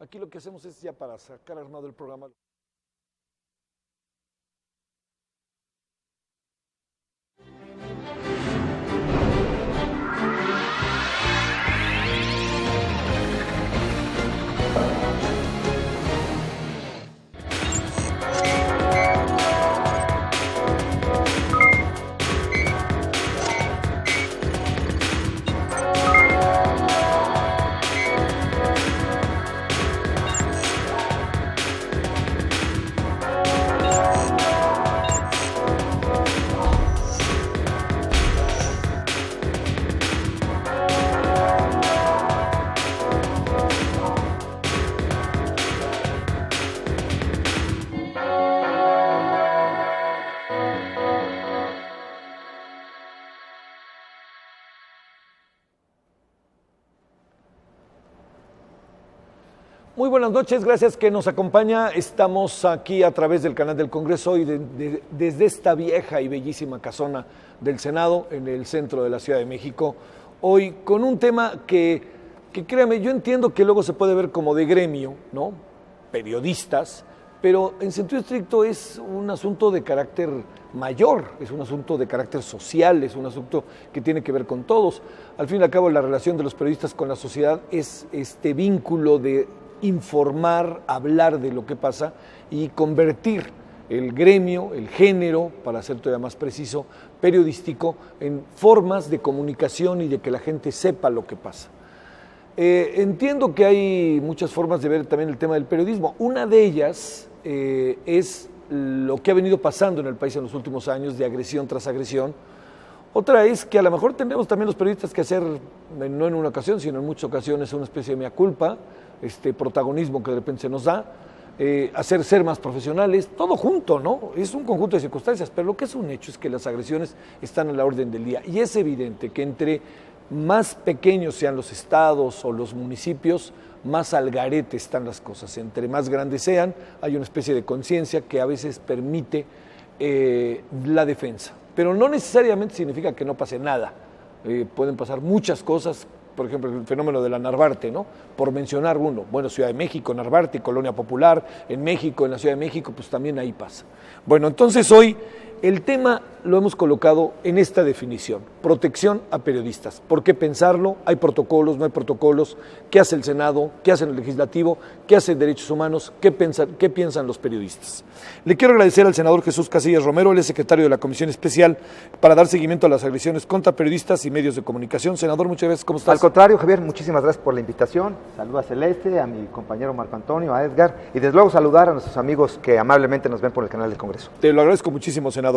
Aquí lo que hacemos es ya para sacar armado el programa. Muy buenas noches, gracias que nos acompaña. Estamos aquí a través del canal del Congreso y desde esta vieja y bellísima casona del Senado en el centro de la Ciudad de México. Hoy con un tema que créame, yo entiendo que luego se puede ver como de gremio, ¿no? Periodistas, pero en sentido estricto es un asunto de carácter mayor, es un asunto de carácter social, es un asunto que tiene que ver con todos. Al fin y al cabo, la relación de los periodistas con la sociedad es este vínculo de informar, hablar de lo que pasa y convertir el gremio, el género, para ser todavía más preciso, periodístico, en formas de comunicación y de que la gente sepa lo que pasa. Entiendo que hay muchas formas de ver también el tema del periodismo. Una de ellas es lo que ha venido pasando en el país en los últimos años, de agresión tras agresión. Otra es que a lo mejor tendremos también los periodistas que hacer, no en una ocasión, sino en muchas ocasiones, una especie de mea culpa, este protagonismo que de repente se nos da, hacer ser más profesionales, todo junto, ¿no? Es un conjunto de circunstancias, pero lo que es un hecho es que las agresiones están a la orden del día y es evidente que entre más pequeños sean los estados o los municipios, más al garete están las cosas. Entre más grandes sean, hay una especie de conciencia que a veces permite la defensa. Pero no necesariamente significa que no pase nada. Pueden pasar muchas cosas, por ejemplo, el fenómeno de la Narvarte, ¿no? Por mencionar uno. Bueno, Ciudad de México, Narvarte, Colonia Popular, en México, en la Ciudad de México, pues también ahí pasa. Bueno, entonces hoy el tema lo hemos colocado en esta definición, protección a periodistas. ¿Por qué pensarlo? ¿Hay protocolos, no hay protocolos? ¿Qué hace el Senado? ¿Qué hace el Legislativo? ¿Qué hace Derechos Humanos? ¿Qué piensan los periodistas? Le quiero agradecer al senador Jesús Casillas Romero, él es secretario de la Comisión Especial para dar seguimiento a las agresiones contra periodistas y medios de comunicación. Senador, muchas gracias, ¿cómo estás? Al contrario, Javier, muchísimas gracias por la invitación. Saludo a Celeste, a mi compañero Marco Antonio, a Edgar, y desde luego saludar a nuestros amigos que amablemente nos ven por el canal del Congreso. Te lo agradezco muchísimo, senador.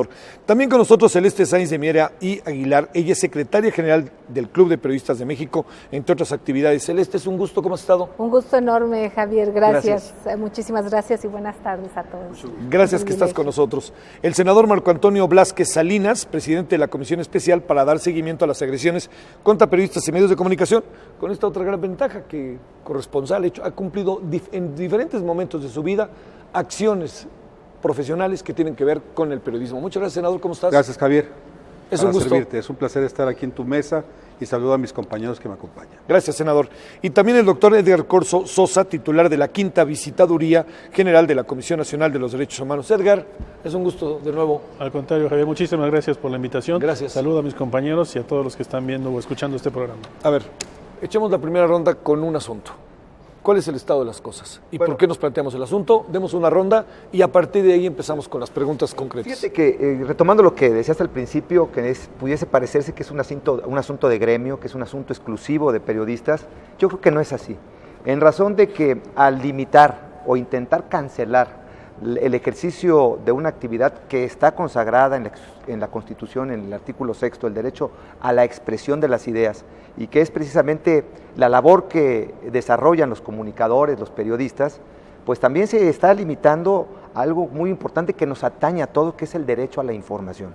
También con nosotros Celeste Sáenz de Miera y Aguilar, ella es secretaria general del Club de Periodistas de México, entre otras actividades. Celeste, es un gusto, ¿cómo has estado? Un gusto enorme, Javier, gracias. Muchísimas gracias y buenas tardes a todos. Gracias que estás con nosotros. El senador Marco Antonio Blázquez Salinas, presidente de la Comisión Especial para dar seguimiento a las agresiones contra periodistas y medios de comunicación, con esta otra gran ventaja que corresponsal ha cumplido en diferentes momentos de su vida acciones profesionales que tienen que ver con el periodismo. Muchas gracias, senador, ¿cómo estás? Gracias, Javier. Es un gusto. Servirte. Es un placer estar aquí en tu mesa y saludo a mis compañeros que me acompañan. Gracias, senador. Y también el doctor Edgar Corzo Sosa, titular de la Quinta Visitaduría General de la Comisión Nacional de los Derechos Humanos. Edgar, es un gusto de nuevo. Al contrario, Javier, muchísimas gracias por la invitación. Gracias. Saludo a mis compañeros y a todos los que están viendo o escuchando este programa. A ver, echemos la primera ronda con un asunto. ¿Cuál es el estado de las cosas? ¿Y por qué nos planteamos el asunto? Demos una ronda y a partir de ahí empezamos con las preguntas concretas. Fíjate que, retomando lo que decías al principio, que pudiese parecerse que es un asunto de gremio, que es un asunto exclusivo de periodistas, yo creo que no es así. En razón de que al limitar o intentar cancelar el ejercicio de una actividad que está consagrada en la Constitución, en el artículo 6, el derecho a la expresión de las ideas, y que es precisamente la labor que desarrollan los comunicadores, los periodistas, pues también se está limitando algo muy importante que nos atañe a todos, que es el derecho a la información.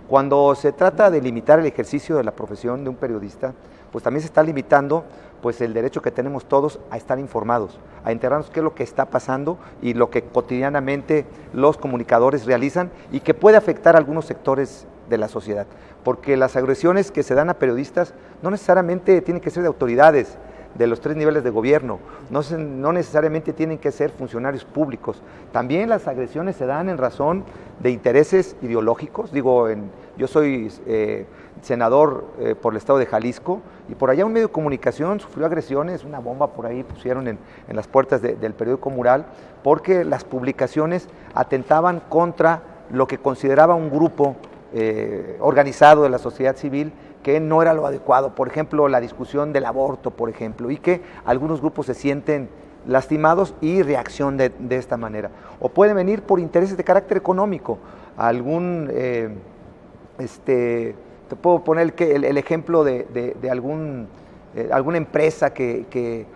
Cuando se trata de limitar el ejercicio de la profesión de un periodista, pues también se está limitando pues el derecho que tenemos todos a estar informados, a enterarnos qué es lo que está pasando y lo que cotidianamente los comunicadores realizan y que puede afectar a algunos sectores de la sociedad, porque las agresiones que se dan a periodistas no necesariamente tienen que ser de autoridades, de los 3 niveles de gobierno, no necesariamente tienen que ser funcionarios públicos. También las agresiones se dan en razón de intereses ideológicos. Yo soy senador por el estado de Jalisco, y por allá un medio de comunicación sufrió agresiones, una bomba por ahí pusieron en las puertas del periódico Mural, porque las publicaciones atentaban contra lo que consideraba un grupo organizado de la sociedad civil, que no era lo adecuado. Por ejemplo, la discusión del aborto, por ejemplo, y que algunos grupos se sienten lastimados y reaccionan de esta manera. O pueden venir por intereses de carácter económico. Te puedo poner el ejemplo de alguna empresa que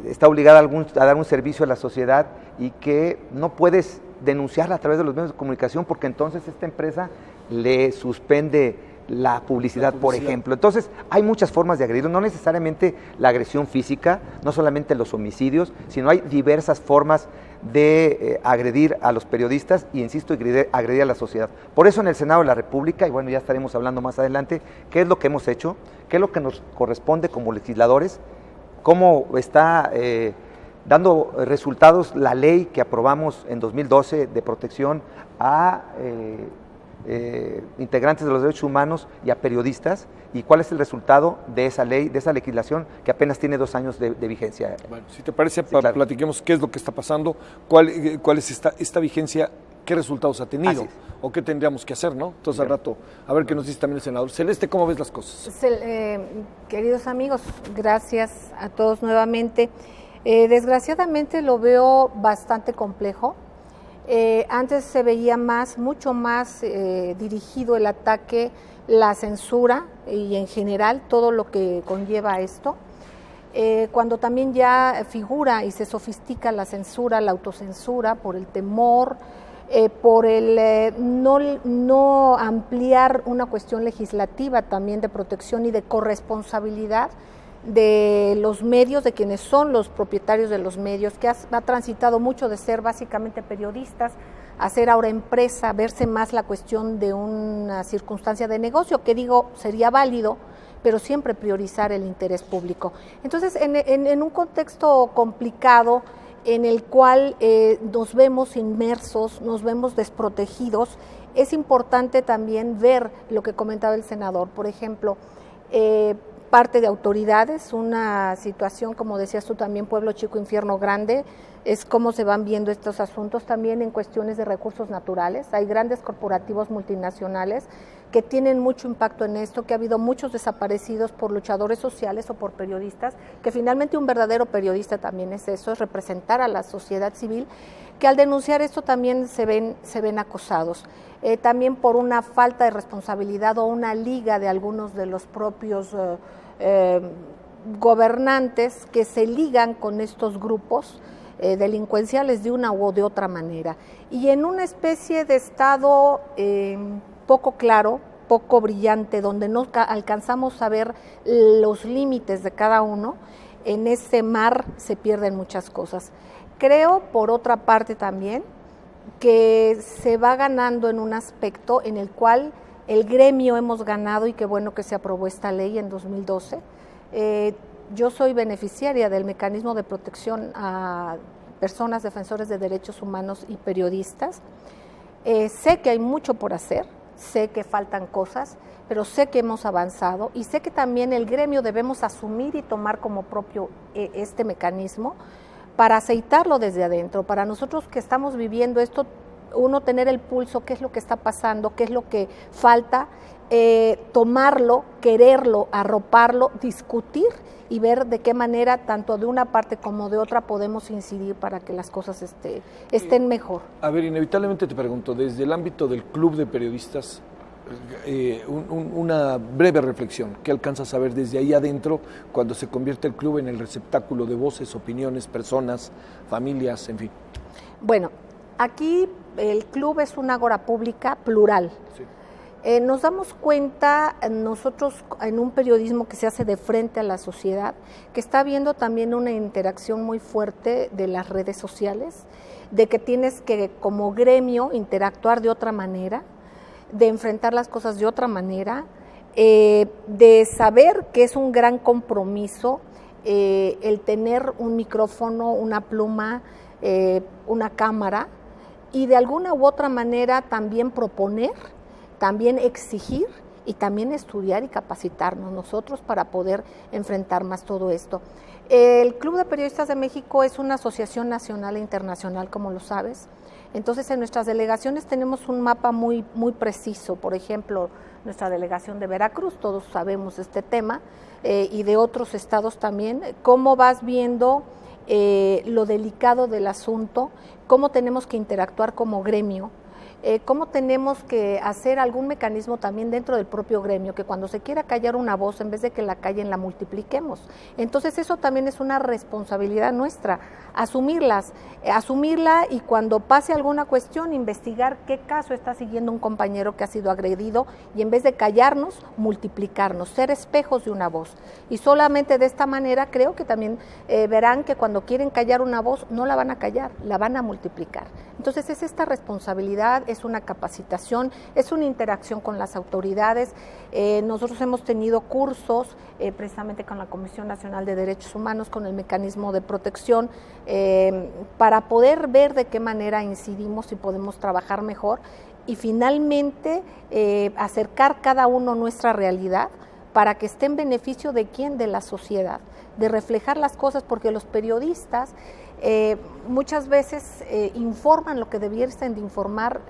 está obligada a dar un servicio a la sociedad y que no puedes denunciarla a través de los medios de comunicación, porque entonces esta empresa le suspende la publicidad, por ejemplo. Entonces, hay muchas formas de agredirlo, no necesariamente la agresión física, no solamente los homicidios, sino hay diversas formas de agredir a los periodistas y, insisto, agredir a la sociedad. Por eso en el Senado de la República, y bueno, ya estaremos hablando más adelante, qué es lo que hemos hecho, qué es lo que nos corresponde como legisladores, cómo está dando resultados la ley que aprobamos en 2012 de protección a integrantes de los derechos humanos y a periodistas, y cuál es el resultado de esa ley, de esa legislación que apenas tiene 2 años de vigencia. Bueno, si te parece, sí, claro, platiquemos qué es lo que está pasando, cuál es esta vigencia, qué resultados ha tenido, o qué tendríamos que hacer, ¿no? Entonces, al rato, a ver qué nos dice también el senador. Celeste, ¿cómo ves las cosas? Queridos amigos, gracias a todos nuevamente. Desgraciadamente lo veo bastante complejo. Antes se veía mucho más dirigido el ataque, la censura y en general todo lo que conlleva esto. Cuando también ya figura y se sofistica la censura, la autocensura, por el temor, por el no ampliar una cuestión legislativa también de protección y de corresponsabilidad de los medios, de quienes son los propietarios de los medios, que ha transitado mucho de ser básicamente periodistas a ser ahora empresa, verse más la cuestión de una circunstancia de negocio, que sería válido, pero siempre priorizar el interés público. Entonces, en un contexto complicado en el cual nos vemos inmersos, nos vemos desprotegidos, es importante también ver lo que comentaba el senador, por ejemplo, parte de autoridades, una situación, como decías tú también, pueblo chico, infierno grande, es cómo se van viendo estos asuntos también en cuestiones de recursos naturales. Hay grandes corporativos multinacionales que tienen mucho impacto en esto, que ha habido muchos desaparecidos por luchadores sociales o por periodistas, que finalmente un verdadero periodista también es eso, es representar a la sociedad civil, que al denunciar esto también se ven acosados. También por una falta de responsabilidad o una liga de algunos de los propios gobernantes que se ligan con estos grupos delincuenciales de una u de otra manera. Y en una especie de estado poco claro, poco brillante, donde no alcanzamos a ver los límites de cada uno, en ese mar se pierden muchas cosas. Creo, por otra parte también, que se va ganando en un aspecto en el cual el gremio hemos ganado, y qué bueno que se aprobó esta ley en 2012. Yo soy beneficiaria del mecanismo de protección a personas defensores de derechos humanos y periodistas. Sé que hay mucho por hacer, sé que faltan cosas, pero sé que hemos avanzado y sé que también el gremio debemos asumir y tomar como propio este mecanismo para aceitarlo desde adentro, para nosotros que estamos viviendo esto, uno tener el pulso, qué es lo que está pasando, qué es lo que falta, tomarlo, quererlo, arroparlo, discutir y ver de qué manera, tanto de una parte como de otra, podemos incidir para que las cosas estén mejor. A ver, inevitablemente te pregunto, desde el ámbito del Club de Periodistas, una breve reflexión, ¿qué alcanzas a ver desde ahí adentro cuando se convierte el club en el receptáculo de voces, opiniones, personas, familias, en fin? Bueno, aquí el club es una ágora pública plural. Sí. Nos damos cuenta nosotros en un periodismo que se hace de frente a la sociedad, que está habiendo también una interacción muy fuerte de las redes sociales, de que tienes que como gremio interactuar de otra manera, de enfrentar las cosas de otra manera, de saber que es un gran compromiso el tener un micrófono, una pluma, una cámara, y de alguna u otra manera también proponer, también exigir y también estudiar y capacitarnos nosotros para poder enfrentar más todo esto. El Club de Periodistas de México es una asociación nacional e internacional, como lo sabes. Entonces, en nuestras delegaciones tenemos un mapa muy preciso. Por ejemplo, nuestra delegación de Veracruz, todos sabemos este tema, y de otros estados también. ¿Cómo vas viendo lo delicado del asunto? ¿Cómo tenemos que interactuar como gremio? ¿Cómo tenemos que hacer algún mecanismo también dentro del propio gremio, que cuando se quiera callar una voz, en vez de que la callen, la multipliquemos? Entonces eso también es una responsabilidad nuestra, asumirla, y cuando pase alguna cuestión, investigar qué caso está siguiendo un compañero que ha sido agredido, y en vez de callarnos, multiplicarnos, ser espejos de una voz. Y solamente de esta manera creo que también verán que cuando quieren callar una voz, no la van a callar, la van a multiplicar. Entonces es esta responsabilidad, es una capacitación, es una interacción con las autoridades. Nosotros hemos tenido cursos precisamente con la Comisión Nacional de Derechos Humanos, con el mecanismo de protección, para poder ver de qué manera incidimos y podemos trabajar mejor, y finalmente acercar cada uno nuestra realidad para que esté en beneficio de quién, de la sociedad, de reflejar las cosas, porque los periodistas muchas veces informan lo que debiesen de informar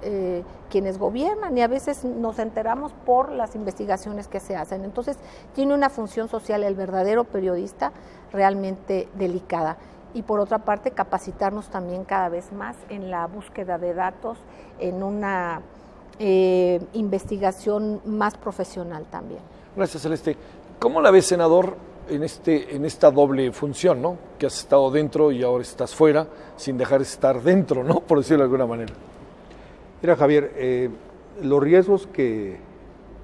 quienes gobiernan, y a veces nos enteramos por las investigaciones que se hacen. Entonces tiene una función social el verdadero periodista realmente delicada. Y por otra parte, capacitarnos también cada vez más en la búsqueda de datos, en una investigación más profesional también. Gracias, Celeste. ¿Cómo la ves, senador, en esta doble función, ¿no? Que has estado dentro y ahora estás fuera, sin dejar de estar dentro, ¿no? Por decirlo de alguna manera. Mira, Javier, los riesgos que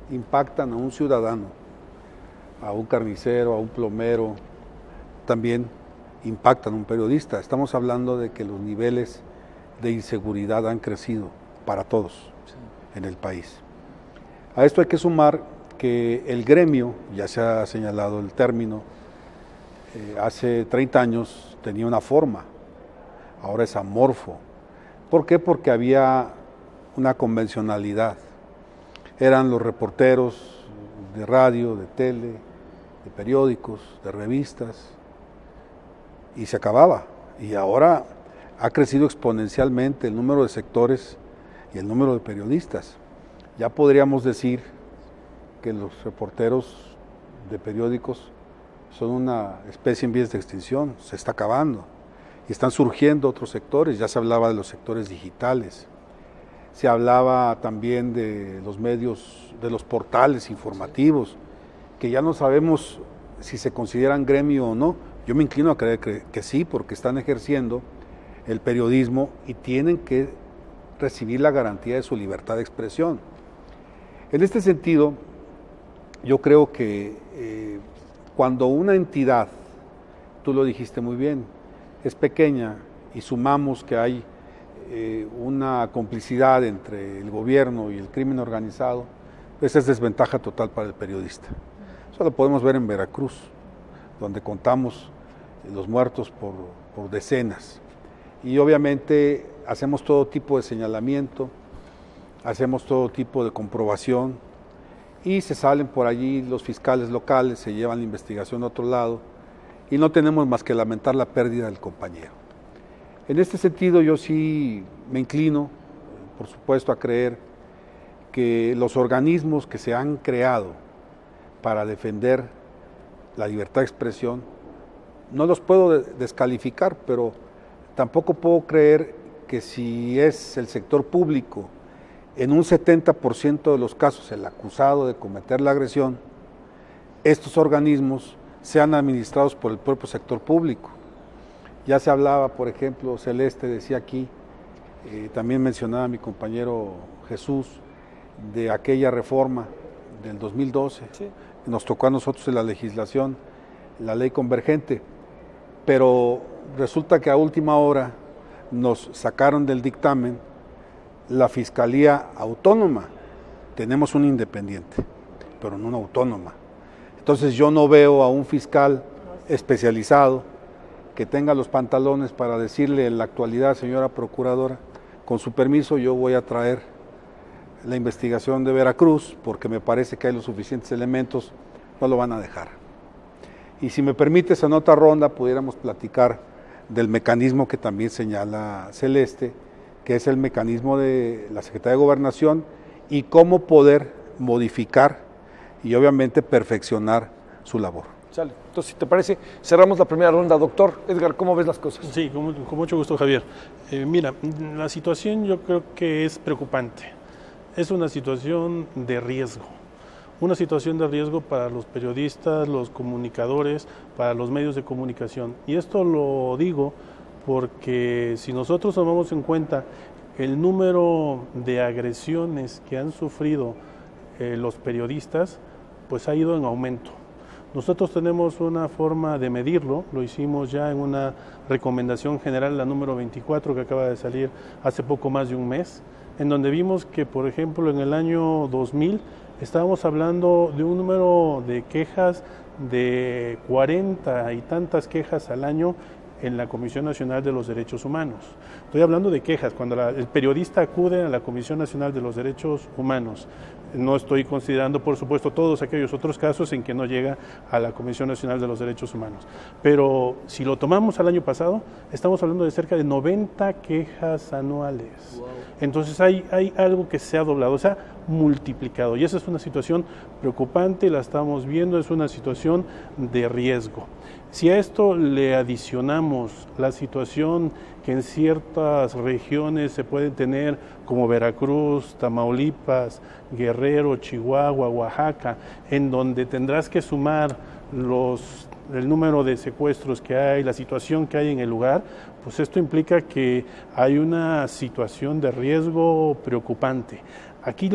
impactan a un ciudadano, a un carnicero, a un plomero, también impactan a un periodista. Estamos hablando de que los niveles de inseguridad han crecido para todos en el país. A esto hay que sumar que el gremio, ya se ha señalado el término, hace 30 años tenía una forma, ahora es amorfo. ¿Por qué? Porque había una convencionalidad. Eran los reporteros de radio, de tele, de periódicos, de revistas, y se acababa. Y ahora ha crecido exponencialmente el número de sectores y el número de periodistas. Ya podríamos decir que los reporteros de periódicos son una especie en vías de extinción, se está acabando, y están surgiendo otros sectores. Ya se hablaba de los sectores digitales, se hablaba también de los medios, de los portales informativos, que ya no sabemos si se consideran gremio o no. Yo me inclino a creer que sí, porque están ejerciendo el periodismo y tienen que recibir la garantía de su libertad de expresión. En este sentido, yo creo que cuando una entidad, tú lo dijiste muy bien, es pequeña y sumamos que hay una complicidad entre el gobierno y el crimen organizado, esa es desventaja total para el periodista. Eso lo podemos ver en Veracruz, donde contamos los muertos por decenas. Y obviamente hacemos todo tipo de señalamiento, hacemos todo tipo de comprobación, y se salen por allí los fiscales locales, se llevan la investigación a otro lado, y no tenemos más que lamentar la pérdida del compañero. En este sentido, yo sí me inclino, por supuesto, a creer que los organismos que se han creado para defender la libertad de expresión, no los puedo descalificar, pero tampoco puedo creer que si es el sector público, en un 70% de los casos el acusado de cometer la agresión, estos organismos sean administrados por el propio sector público. Ya se hablaba, por ejemplo, Celeste decía aquí, también mencionaba mi compañero Jesús, de aquella reforma del 2012, sí, que nos tocó a nosotros en la legislación, la ley convergente, pero resulta que a última hora nos sacaron del dictamen la Fiscalía Autónoma. Tenemos una independiente, pero no una autónoma. Entonces yo no veo a un fiscal especializado, que tenga los pantalones para decirle en la actualidad, señora procuradora, con su permiso yo voy a traer la investigación de Veracruz, porque me parece que hay los suficientes elementos, no lo van a dejar. Y si me permites, en otra ronda pudiéramos platicar del mecanismo que también señala Celeste, que es el mecanismo de la Secretaría de Gobernación y cómo poder modificar y obviamente perfeccionar su labor. Sale. Entonces, si te parece, cerramos la primera ronda. Doctor Edgar, ¿cómo ves las cosas? Sí, con mucho gusto, Javier. Mira, la situación yo creo que es preocupante. Es una situación de riesgo. Una situación de riesgo para los periodistas, los comunicadores, para los medios de comunicación. Y esto lo digo porque si nosotros tomamos en cuenta el número de agresiones que han sufrido los periodistas, pues ha ido en aumento. Nosotros tenemos una forma de medirlo, lo hicimos ya en una recomendación general, la número 24, que acaba de salir hace poco más de un mes, en donde vimos que, por ejemplo, en el año 2000 estábamos hablando de un número de quejas de 40 y tantas quejas al año en la Comisión Nacional de los Derechos Humanos. Estoy hablando de quejas, cuando el periodista acude a la Comisión Nacional de los Derechos Humanos. No estoy considerando, por supuesto, todos aquellos otros casos en que no llega a la Comisión Nacional de los Derechos Humanos. Pero si lo tomamos al año pasado, estamos hablando de cerca de 90 quejas anuales. Wow. Entonces hay algo que se ha doblado, se ha multiplicado. Y esa es una situación preocupante, la estamos viendo, es una situación de riesgo. Si a esto le adicionamos la situación que en ciertas regiones se pueden tener, como Veracruz, Tamaulipas, Guerrero, Chihuahua, Oaxaca, en donde tendrás que sumar el número de secuestros que hay, la situación que hay en el lugar, pues esto implica que hay una situación de riesgo preocupante. Aquí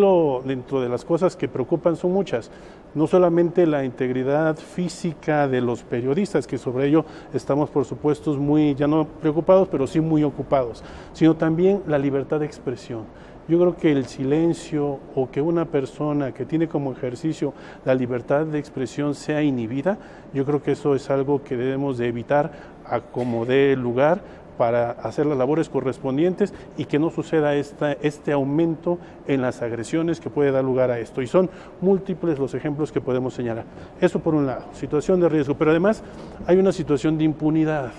dentro de las cosas que preocupan son muchas. No solamente la integridad física de los periodistas, que sobre ello estamos por supuesto muy, ya no preocupados, pero sí muy ocupados, sino también la libertad de expresión. Yo creo que el silencio o que una persona que tiene como ejercicio la libertad de expresión sea inhibida, yo creo que eso es algo que debemos de evitar a como dé lugar para hacer las labores correspondientes y que no suceda este aumento en las agresiones que puede dar lugar a esto. Y son múltiples los ejemplos que podemos señalar. Eso por un lado, situación de riesgo, pero además hay una situación de impunidad.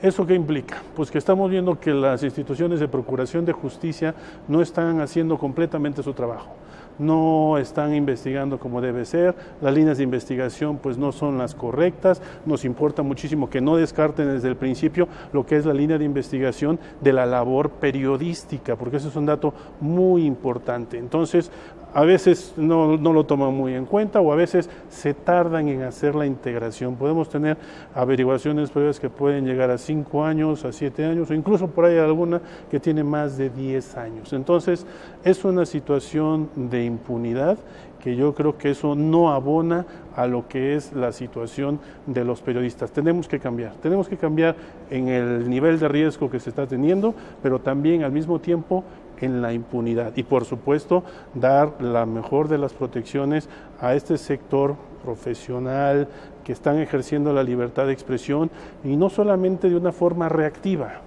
¿Eso qué implica? Pues que estamos viendo que las instituciones de procuración de justicia no están haciendo completamente su trabajo. No están investigando como debe ser, las líneas de investigación pues no son las correctas, nos importa muchísimo que no descarten desde el principio lo que es la línea de investigación de la labor periodística, porque ese es un dato muy importante. Entonces, a veces no lo toman muy en cuenta o a veces se tardan en hacer la integración. Podemos tener averiguaciones previas que pueden llegar a 5 años, a 7 años o incluso por ahí alguna que tiene más de 10 años. Entonces es una situación de impunidad que yo creo que eso no abona a lo que es la situación de los periodistas. Tenemos que cambiar en el nivel de riesgo que se está teniendo, pero también al mismo tiempo en la impunidad y por supuesto dar la mejor de las protecciones a este sector profesional que están ejerciendo la libertad de expresión y no solamente de una forma reactiva.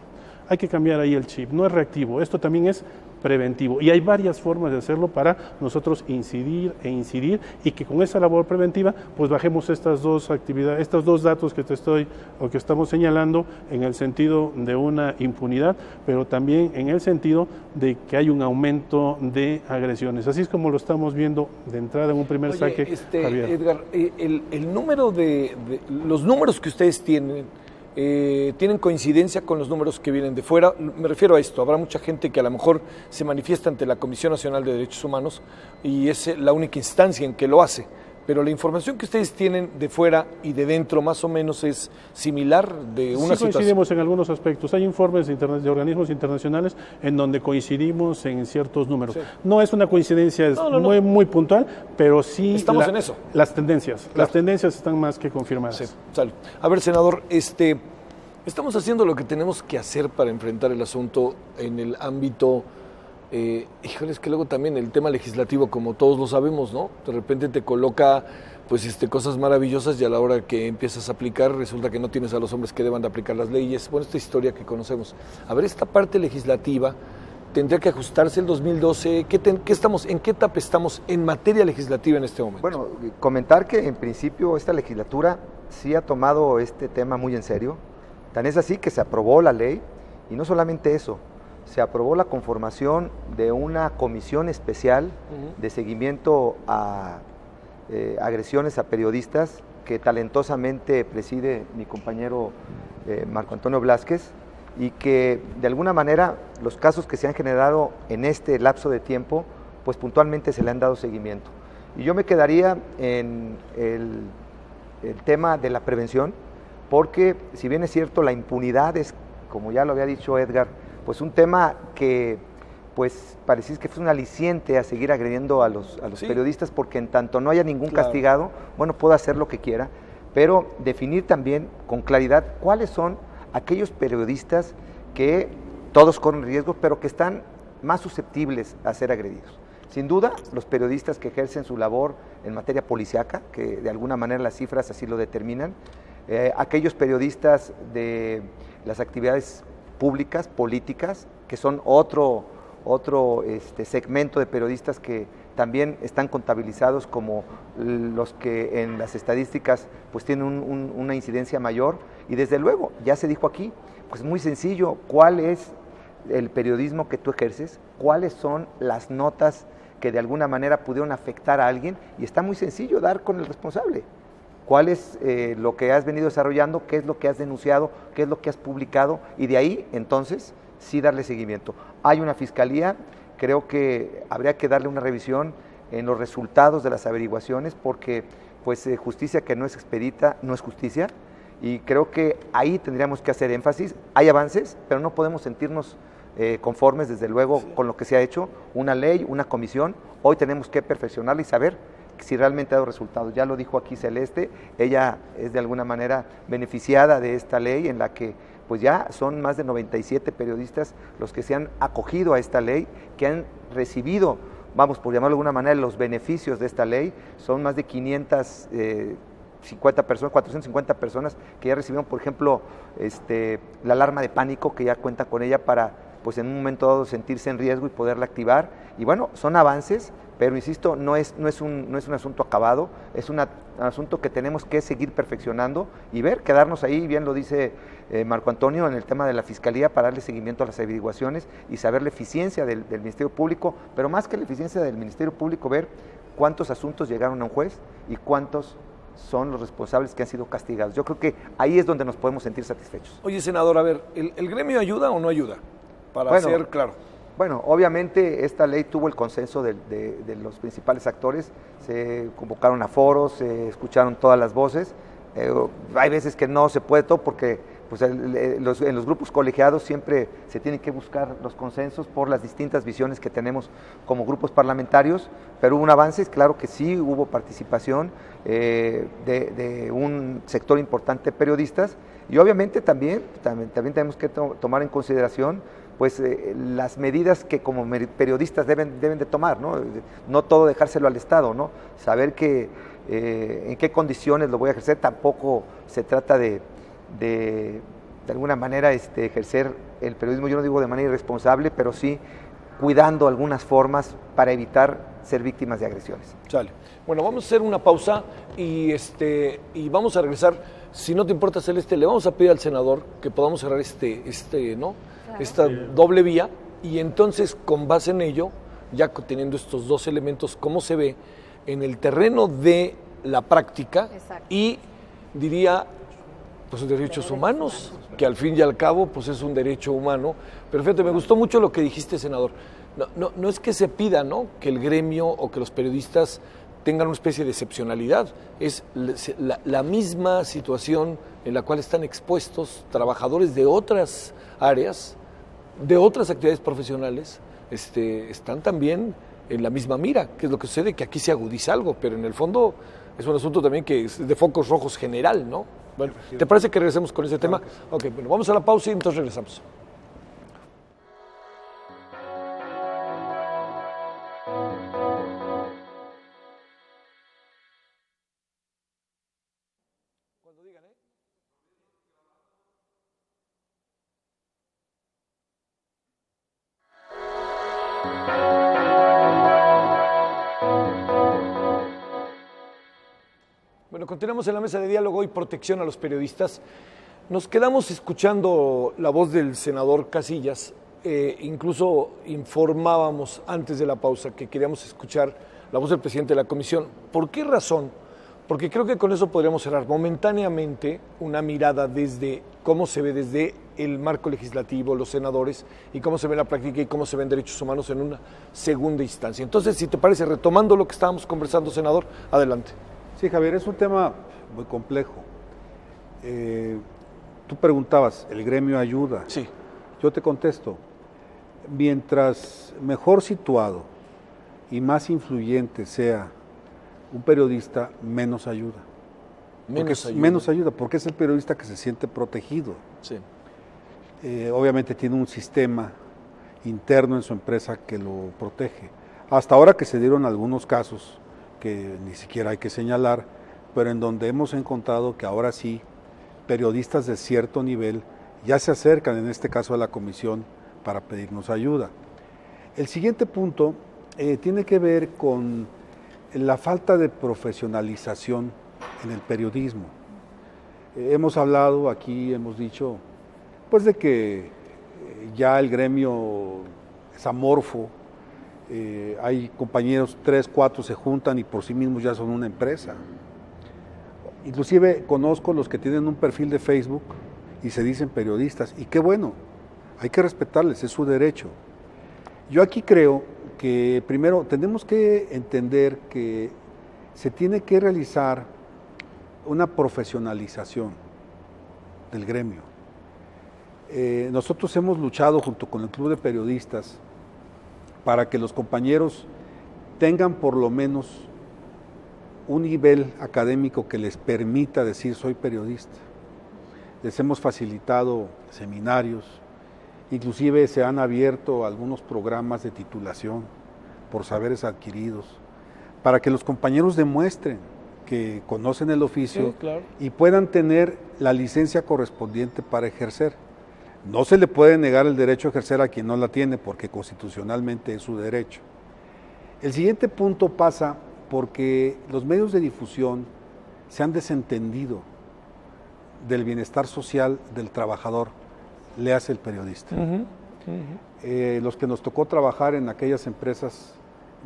Hay que cambiar ahí el chip, no es reactivo, esto también es preventivo y hay varias formas de hacerlo para nosotros incidir y que con esa labor preventiva pues bajemos estas dos actividades, estos dos datos que que estamos señalando en el sentido de una impunidad, pero también en el sentido de que hay un aumento de agresiones. Así es como lo estamos viendo de entrada en un primer saque, Javier. Edgar, el número los números que ustedes tienen coincidencia con los números que vienen de fuera. Me refiero a esto, habrá mucha gente que a lo mejor se manifiesta ante la Comisión Nacional de Derechos Humanos y es la única instancia en que lo hace, pero la información que ustedes tienen de fuera y de dentro más o menos es similar de una situación. Coincidimos en algunos aspectos, hay informes de organismos internacionales en donde coincidimos en ciertos números. Sí. No es una coincidencia muy puntual, pero sí estamos en eso. Las tendencias, claro. Las tendencias están más que confirmadas. Sí. Salud. A ver, senador, estamos haciendo lo que tenemos que hacer para enfrentar el asunto en el ámbito, híjole, es que luego también el tema legislativo, como todos lo sabemos, ¿no? De repente te coloca pues cosas maravillosas, y a la hora que empiezas a aplicar resulta que no tienes a los hombres que deban de aplicar las leyes. Bueno, esta historia que conocemos. A ver, esta parte legislativa tendría que ajustarse el 2012. ¿En qué etapa estamos en materia legislativa en este momento? Bueno, comentar que en principio esta legislatura sí ha tomado este tema muy en serio. Tan es así que se aprobó la ley, y no solamente eso, se aprobó la conformación de una comisión especial de seguimiento a agresiones a periodistas, que talentosamente preside mi compañero Marco Antonio Blázquez, y que de alguna manera los casos que se han generado en este lapso de tiempo, pues puntualmente se le han dado seguimiento. Y yo me quedaría en el tema de la prevención, porque si bien es cierto, la impunidad es, como ya lo había dicho Edgar, pues un tema que pues parecía que fue un aliciente a seguir agrediendo a los sí, periodistas, porque en tanto no haya ningún castigado, bueno, puedo hacer lo que quiera, pero definir también con claridad cuáles son aquellos periodistas que todos corren riesgo, pero que están más susceptibles a ser agredidos. Sin duda, los periodistas que ejercen su labor en materia policíaca, que de alguna manera las cifras así lo determinan, aquellos periodistas de las actividades públicas, políticas, que son otro segmento de periodistas que también están contabilizados como los que en las estadísticas pues tienen una incidencia mayor. Y desde luego, ya se dijo aquí, pues muy sencillo, ¿cuál es el periodismo que tú ejerces? ¿Cuáles son las notas que de alguna manera pudieron afectar a alguien? Y está muy sencillo dar con el responsable. ¿Cuál es lo que has venido desarrollando? ¿Qué es lo que has denunciado? ¿Qué es lo que has publicado? Y de ahí, entonces, sí darle seguimiento. Hay una fiscalía, creo que habría que darle una revisión en los resultados de las averiguaciones, porque pues justicia que no es expedita no es justicia, y creo que ahí tendríamos que hacer énfasis. Hay avances, pero no podemos sentirnos conformes, desde luego, con lo que se ha hecho, una ley, una comisión. Hoy tenemos que perfeccionarla y saber si realmente ha dado resultados. Ya lo dijo aquí Celeste, ella es de alguna manera beneficiada de esta ley, en la que pues ya son más de 97 periodistas los que se han acogido a esta ley, que han recibido, vamos, por llamarlo de alguna manera, los beneficios de esta ley. Son más de 450 personas que ya recibieron, por ejemplo, la alarma de pánico, que ya cuentan con ella para, pues en un momento dado, sentirse en riesgo y poderla activar. Y bueno, son avances, pero insisto, no es un asunto acabado, es un asunto que tenemos que seguir perfeccionando y quedarnos ahí, bien lo dice Marco Antonio, en el tema de la Fiscalía, para darle seguimiento a las averiguaciones y saber la eficiencia del Ministerio Público, pero más que la eficiencia del Ministerio Público, ver cuántos asuntos llegaron a un juez y cuántos son los responsables que han sido castigados. Yo creo que ahí es donde nos podemos sentir satisfechos. Oye, senador, a ver, ¿el gremio ayuda o no ayuda? Para ser claro. Bueno, obviamente esta ley tuvo el consenso de los principales actores, se convocaron a foros, se escucharon todas las voces. Hay veces que no se puede todo, porque pues, en los grupos colegiados siempre se tienen que buscar los consensos por las distintas visiones que tenemos como grupos parlamentarios, pero hubo un avance, claro que sí, hubo participación de un sector importante de periodistas, y obviamente también tenemos que tomar en consideración pues las medidas que como periodistas deben de tomar, ¿no? No todo dejárselo al Estado, ¿no? Saber que en qué condiciones lo voy a ejercer. Tampoco se trata de alguna manera ejercer el periodismo, yo no digo de manera irresponsable, pero sí cuidando algunas formas para evitar ser víctimas de agresiones. Sale. Bueno, vamos a hacer una pausa y vamos a regresar. Si no te importa, Celeste, le vamos a pedir al senador que podamos cerrar ¿no? Esta doble vía, y entonces con base en ello, ya teniendo estos dos elementos, cómo se ve en el terreno de la práctica. Exacto. Y diría, pues derechos humanos, que al fin y al cabo pues es un derecho humano. Pero fíjate, me gustó mucho lo que dijiste, senador. No es que se pida, ¿no?, que el gremio o que los periodistas tengan una especie de excepcionalidad, es la misma situación en la cual están expuestos trabajadores de otras áreas, de otras actividades profesionales, están también en la misma mira. ¿Qué es lo que sucede? Que aquí se agudiza algo, pero en el fondo es un asunto también que es de focos rojos general, ¿no? Bueno, ¿te parece que regresemos con ese tema? Ok, bueno, vamos a la pausa y entonces regresamos. Cuando digan, ¿eh? Bueno, continuamos en la mesa de diálogo y protección a los periodistas. Nos quedamos escuchando la voz del senador Casillas. Incluso informábamos antes de la pausa que queríamos escuchar la voz del presidente de la comisión. ¿Por qué razón? Porque creo que con eso podríamos cerrar momentáneamente una mirada desde cómo se ve desde el marco legislativo, los senadores, y cómo se ve en la práctica y cómo se ven derechos humanos en una segunda instancia. Entonces, si te parece, retomando lo que estábamos conversando, senador, adelante. Sí, Javier, es un tema muy complejo. Tú preguntabas, ¿el gremio ayuda? Sí. Yo te contesto, mientras mejor situado y más influyente sea un periodista, menos ayuda. Menos ayuda, porque es el periodista que se siente protegido. Sí. Obviamente tiene un sistema interno en su empresa que lo protege. Hasta ahora que se dieron algunos casos que ni siquiera hay que señalar, pero en donde hemos encontrado que ahora sí periodistas de cierto nivel ya se acercan, en este caso a la comisión, para pedirnos ayuda. El siguiente punto tiene que ver con la falta de profesionalización en el periodismo. Hemos hablado aquí, hemos dicho, pues de que ya el gremio es amorfo, hay compañeros, 3, 4 se juntan y por sí mismos ya son una empresa. Inclusive conozco los que tienen un perfil de Facebook y se dicen periodistas, y qué bueno, hay que respetarles, es su derecho. Yo aquí creo que primero tenemos que entender que se tiene que realizar una profesionalización del gremio. Nosotros hemos luchado junto con el Club de Periodistas para que los compañeros tengan por lo menos un nivel académico que les permita decir soy periodista. Les hemos facilitado seminarios, inclusive se han abierto algunos programas de titulación por saberes adquiridos, para que los compañeros demuestren que conocen el oficio, sí, claro, y puedan tener la licencia correspondiente para ejercer. No se le puede negar el derecho a ejercer a quien no la tiene, porque constitucionalmente es su derecho. El siguiente punto pasa porque los medios de difusión se han desentendido del bienestar social del trabajador, le hace el periodista. Los que nos tocó trabajar en aquellas empresas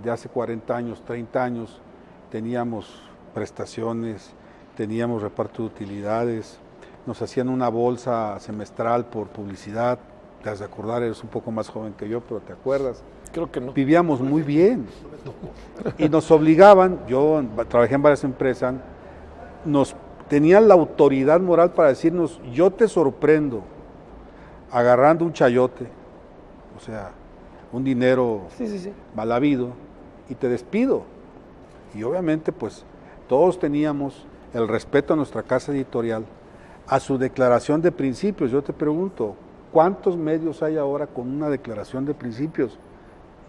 de hace 40 años, 30 años, teníamos prestaciones, teníamos reparto de utilidades, nos hacían una bolsa semestral por publicidad, te has de acordar, eres un poco más joven que yo, pero te acuerdas. Creo que no. Vivíamos muy bien y nos obligaban, yo trabajé en varias empresas, nos tenían la autoridad moral para decirnos, yo te sorprendo agarrando un chayote, o sea, un dinero mal habido, y te despido. Y obviamente pues todos teníamos el respeto a nuestra casa editorial, a su declaración de principios. Yo te pregunto, ¿cuántos medios hay ahora con una declaración de principios?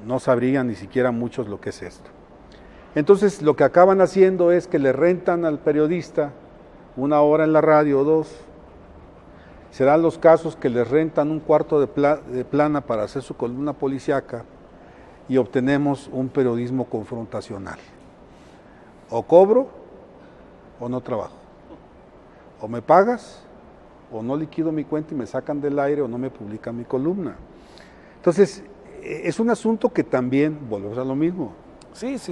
No sabrían ni siquiera muchos lo que es esto. Entonces lo que acaban haciendo es que le rentan al periodista 1 hora en la radio o 2. Serán los casos que les rentan un cuarto de plana para hacer su columna policíaca y obtenemos un periodismo confrontacional. O cobro o no trabajo. O me pagas o no liquido mi cuenta y me sacan del aire o no me publican mi columna. Entonces, es un asunto que también, volvemos a lo mismo,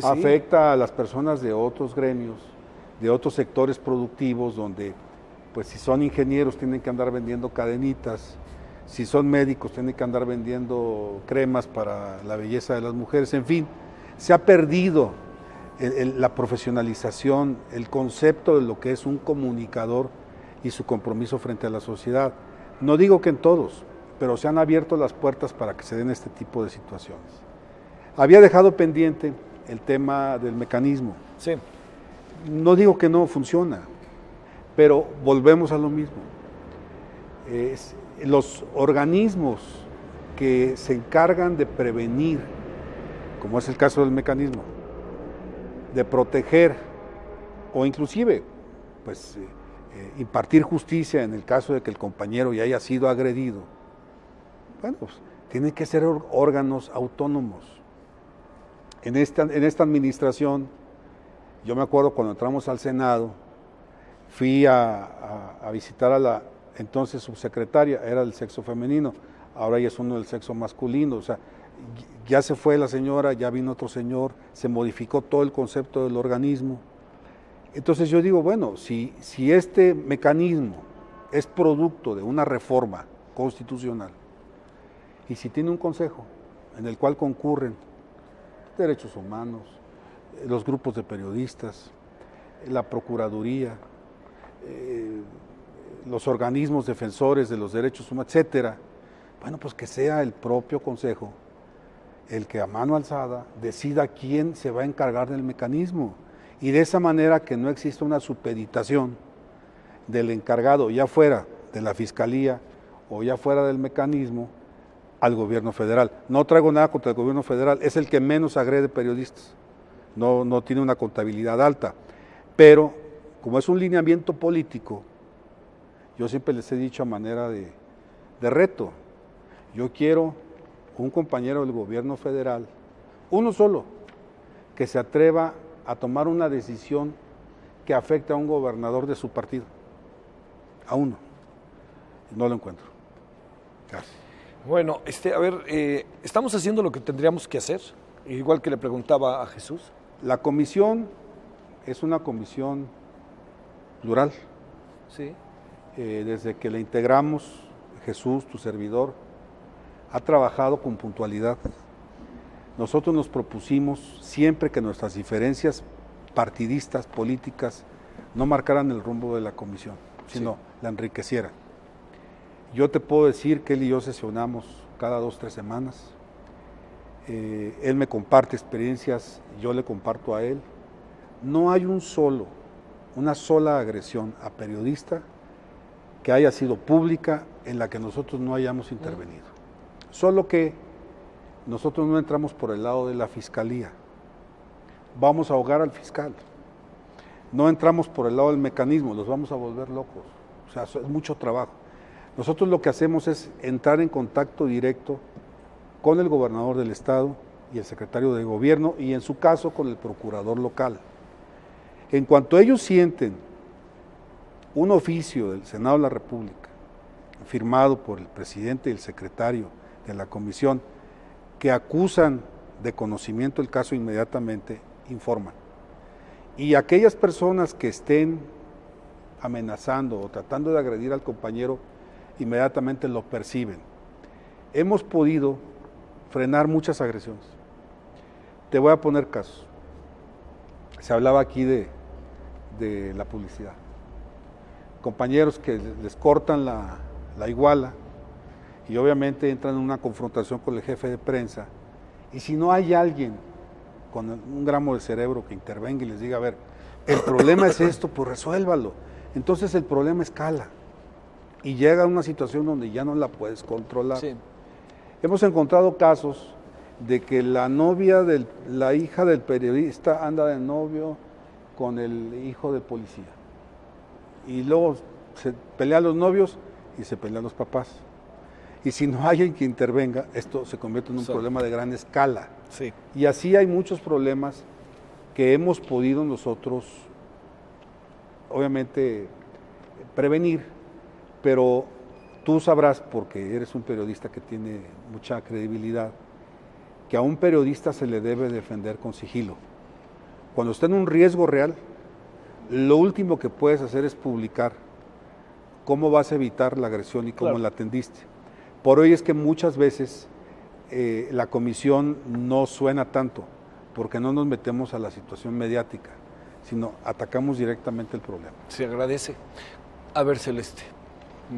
afecta a las personas de otros gremios, de otros sectores productivos, donde pues si son ingenieros tienen que andar vendiendo cadenitas, si son médicos tienen que andar vendiendo cremas para la belleza de las mujeres, en fin, se ha perdido la profesionalización, el concepto de lo que es un comunicador y su compromiso frente a la sociedad. No digo que en todos, pero se han abierto las puertas para que se den este tipo de situaciones. Había dejado pendiente el tema del mecanismo. Sí. No digo que no funciona, pero volvemos a lo mismo. Los organismos que se encargan de prevenir, como es el caso del mecanismo, de proteger o inclusive pues impartir justicia en el caso de que el compañero ya haya sido agredido, bueno, pues tienen que ser órganos autónomos. En esta administración, yo me acuerdo cuando entramos al Senado, fui a visitar a la entonces subsecretaria, era del sexo femenino, ahora ya es uno del sexo masculino, o sea, ya se fue la señora, ya vino otro señor, se modificó todo el concepto del organismo. Entonces yo digo, bueno, si este mecanismo es producto de una reforma constitucional y si tiene un consejo en el cual concurren derechos humanos, los grupos de periodistas, la Procuraduría, los organismos defensores de los derechos humanos, etcétera, bueno, pues que sea el propio consejo el que a mano alzada decida quién se va a encargar del mecanismo y de esa manera que no exista una supeditación del encargado, ya fuera de la Fiscalía o ya fuera del mecanismo, al gobierno federal. No traigo nada contra el gobierno federal, es el que menos agrede periodistas, no tiene una contabilidad alta, pero como es un lineamiento político, yo siempre les he dicho a manera de reto, yo quiero un compañero del gobierno federal, uno solo, que se atreva a tomar una decisión que afecte a un gobernador de su partido, a uno, no lo encuentro. Gracias. Bueno, a ver, estamos haciendo lo que tendríamos que hacer, igual que le preguntaba a Jesús. La comisión es una comisión plural. Sí. Desde que la integramos, Jesús, tu servidor, ha trabajado con puntualidad. Nosotros nos propusimos siempre que nuestras diferencias partidistas, políticas, no marcaran el rumbo de la comisión, sino la enriquecieran. Yo te puedo decir que él y yo sesionamos cada 2 o 3 semanas. Él me comparte experiencias, yo le comparto a él. No hay una sola agresión a periodista que haya sido pública en la que nosotros no hayamos intervenido. Solo que nosotros no entramos por el lado de la fiscalía. Vamos a ahogar al fiscal. No entramos por el lado del mecanismo, los vamos a volver locos. O sea, es mucho trabajo. Nosotros lo que hacemos es entrar en contacto directo con el gobernador del estado y el secretario de gobierno y en su caso con el procurador local. En cuanto ellos sienten un oficio del Senado de la República, firmado por el presidente y el secretario de la comisión, que acusan de conocimiento el caso, inmediatamente informan. Y aquellas personas que estén amenazando o tratando de agredir al compañero, inmediatamente lo perciben. Hemos podido frenar muchas agresiones. Te voy a poner casos. Se hablaba aquí de la publicidad. Compañeros que les cortan la iguala y obviamente entran en una confrontación con el jefe de prensa, y si no hay alguien con un gramo de cerebro que intervenga y les diga, a ver, el problema es esto, pues resuélvalo. Entonces el problema escala y llega a una situación donde ya no la puedes controlar. Sí. Hemos encontrado casos de que la hija del periodista anda de novio con el hijo del policía. Y luego se pelean los novios y se pelean los papás. Y si no hay alguien que intervenga, esto se convierte en un problema de gran escala. Sí. Y así hay muchos problemas que hemos podido nosotros, obviamente, prevenir, pero tú sabrás, porque eres un periodista que tiene mucha credibilidad, que a un periodista se le debe defender con sigilo. Cuando está en un riesgo real, lo último que puedes hacer es publicar cómo vas a evitar la agresión y cómo la atendiste. Por hoy es que muchas veces la comisión no suena tanto, porque no nos metemos a la situación mediática, sino atacamos directamente el problema. Se agradece. A ver, Celeste,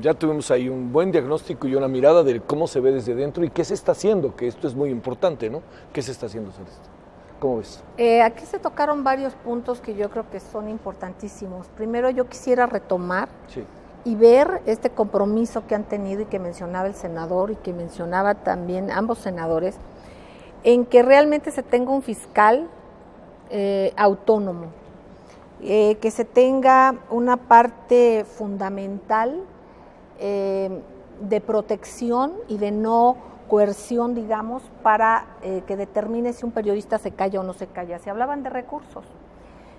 ya tuvimos ahí un buen diagnóstico y una mirada de cómo se ve desde dentro y qué se está haciendo, que esto es muy importante, ¿no? ¿Qué se está haciendo, Celeste? ¿Cómo ves? Aquí se tocaron varios puntos que yo creo que son importantísimos. Primero, yo quisiera retomar y ver este compromiso que han tenido y que mencionaba el senador y que mencionaba también ambos senadores, en que realmente se tenga un fiscal autónomo. que se tenga una parte fundamental de protección y de no coerción, digamos, para que determine si un periodista se calla o no se calla. Se hablaban de recursos.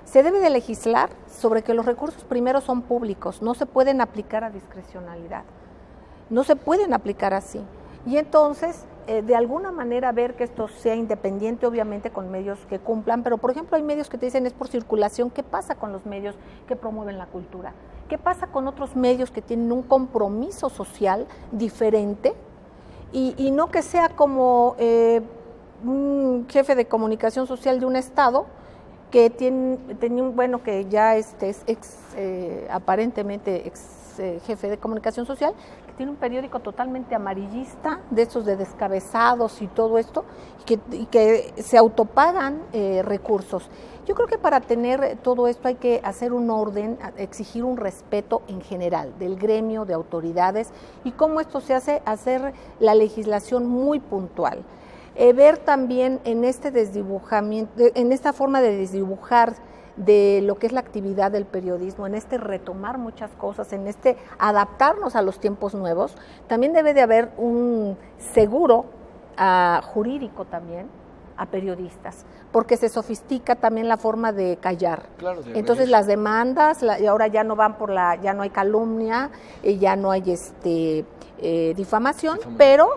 Se debe de legislar sobre que los recursos primero son públicos, no se pueden aplicar a discrecionalidad, no se pueden aplicar así. Y entonces, de alguna manera ver que esto sea independiente, obviamente con medios que cumplan, pero por ejemplo hay medios que te dicen es por circulación. ¿Qué pasa con los medios que promueven la cultura? ¿Qué pasa con otros medios que tienen un compromiso social diferente? Y no que sea como un jefe de comunicación social de un estado que que ya es aparentemente jefe de comunicación social, que tiene un periódico totalmente amarillista, de esos de descabezados y todo esto, y que se autopagan recursos. Yo creo que para tener todo esto hay que hacer un orden, exigir un respeto en general del gremio, de autoridades, y cómo esto se hace, hacer la legislación muy puntual. Ver también en este desdibujamiento, en esta forma de desdibujar de lo que es la actividad del periodismo, en este retomar muchas cosas, en este adaptarnos a los tiempos nuevos, también debe de haber un seguro jurídico también a periodistas, porque se sofistica también la forma de callar. Claro, entonces las demandas, ahora ya no van ya no hay calumnia, ya no hay difamación, pero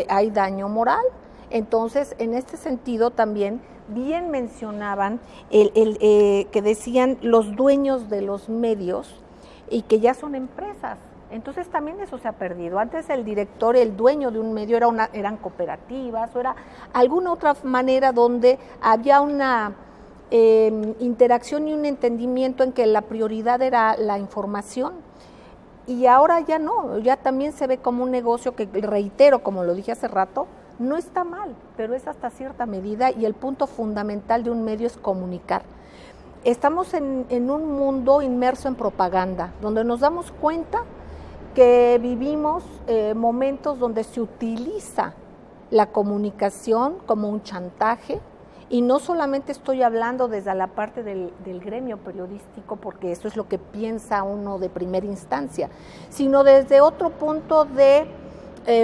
hay daño moral. Entonces, en este sentido también bien mencionaban que decían los dueños de los medios y que ya son empresas. Entonces también eso se ha perdido. Antes el director, el dueño de un medio eran cooperativas o era alguna otra manera donde había una interacción y un entendimiento en que la prioridad era la información. Y ahora ya no, ya también se ve como un negocio que, reitero, como lo dije hace rato, no está mal, pero es hasta cierta medida, y el punto fundamental de un medio es comunicar. Estamos en un mundo inmerso en propaganda, donde nos damos cuenta que vivimos momentos donde se utiliza la comunicación como un chantaje, y no solamente estoy hablando desde la parte del gremio periodístico, porque eso es lo que piensa uno de primera instancia, sino desde otro punto de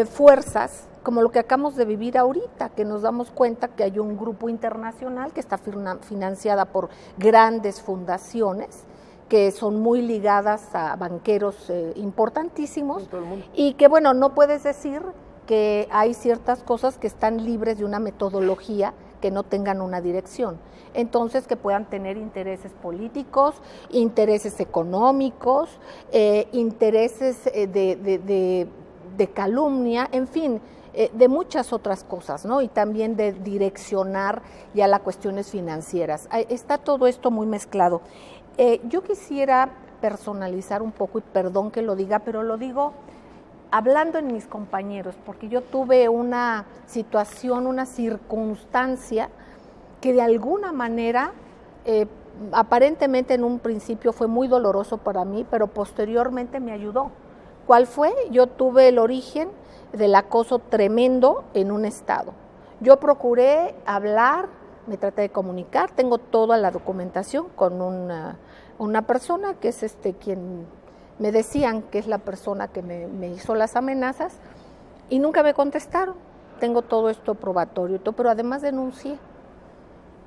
fuerzas, como lo que acabamos de vivir ahorita, que nos damos cuenta que hay un grupo internacional que está financiada por grandes fundaciones, que son muy ligadas a banqueros importantísimos, y que bueno, no puedes decir que hay ciertas cosas que están libres de una metodología que no tengan una dirección. Entonces, que puedan tener intereses políticos, intereses económicos, intereses de calumnia, en fin, de muchas otras cosas, ¿no? Y también de direccionar ya las cuestiones financieras. Está todo esto muy mezclado. Yo quisiera personalizar un poco, y perdón que lo diga, pero lo digo hablando en mis compañeros, porque yo tuve una situación, una circunstancia que de alguna manera, aparentemente en un principio fue muy doloroso para mí, pero posteriormente me ayudó. ¿Cuál fue? Yo tuve el origen del acoso tremendo en un estado. Yo procuré hablar, me traté de comunicar, tengo toda la documentación con una persona que es quien me decían que es la persona que me hizo las amenazas, y nunca me contestaron. Tengo todo esto probatorio, pero además denuncié.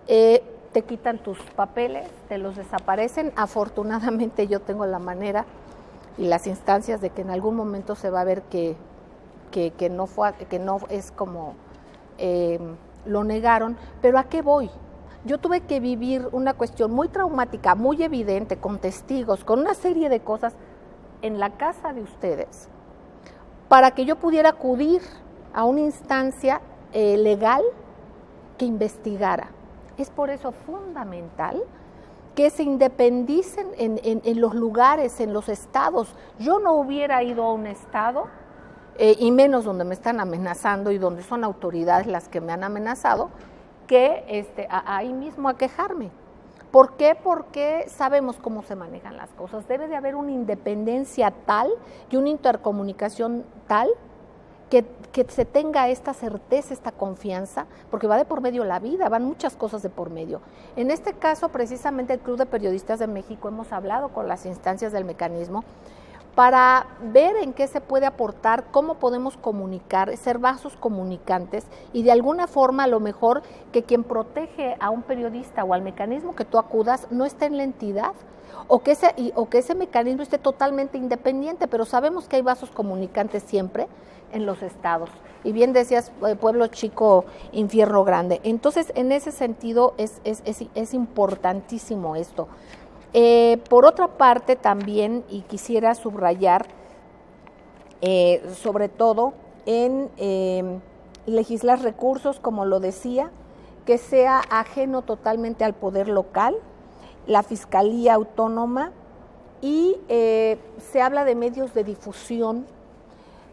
Te quitan tus papeles, te los desaparecen. Afortunadamente yo tengo la manera y las instancias de que en algún momento se va a ver que no es como lo negaron. Pero ¿a qué voy? Yo tuve que vivir una cuestión muy traumática, muy evidente, con testigos, con una serie de cosas en la casa de ustedes, para que yo pudiera acudir a una instancia legal que investigara. Es por eso fundamental que se independicen en los lugares, en los estados. Yo no hubiera ido a un estado, y menos donde me están amenazando y donde son autoridades las que me han amenazado, que ahí mismo a quejarme. ¿Por qué? Porque sabemos cómo se manejan las cosas. Debe de haber una independencia tal y una intercomunicación tal que se tenga esta certeza, esta confianza, porque va de por medio la vida, van muchas cosas de por medio. En este caso, precisamente el Club de Periodistas de México, hemos hablado con las instancias del mecanismo para ver en qué se puede aportar, cómo podemos comunicar, ser vasos comunicantes y de alguna forma a lo mejor que quien protege a un periodista o al mecanismo que tú acudas no esté en la entidad o que ese mecanismo esté totalmente independiente, pero sabemos que hay vasos comunicantes siempre en los estados. Y bien decías, pueblo chico, infierno grande. Entonces, en ese sentido es importantísimo esto. Por otra parte también, y quisiera subrayar, sobre todo en legislar recursos, como lo decía, que sea ajeno totalmente al poder local, la Fiscalía Autónoma, y se habla de medios de difusión.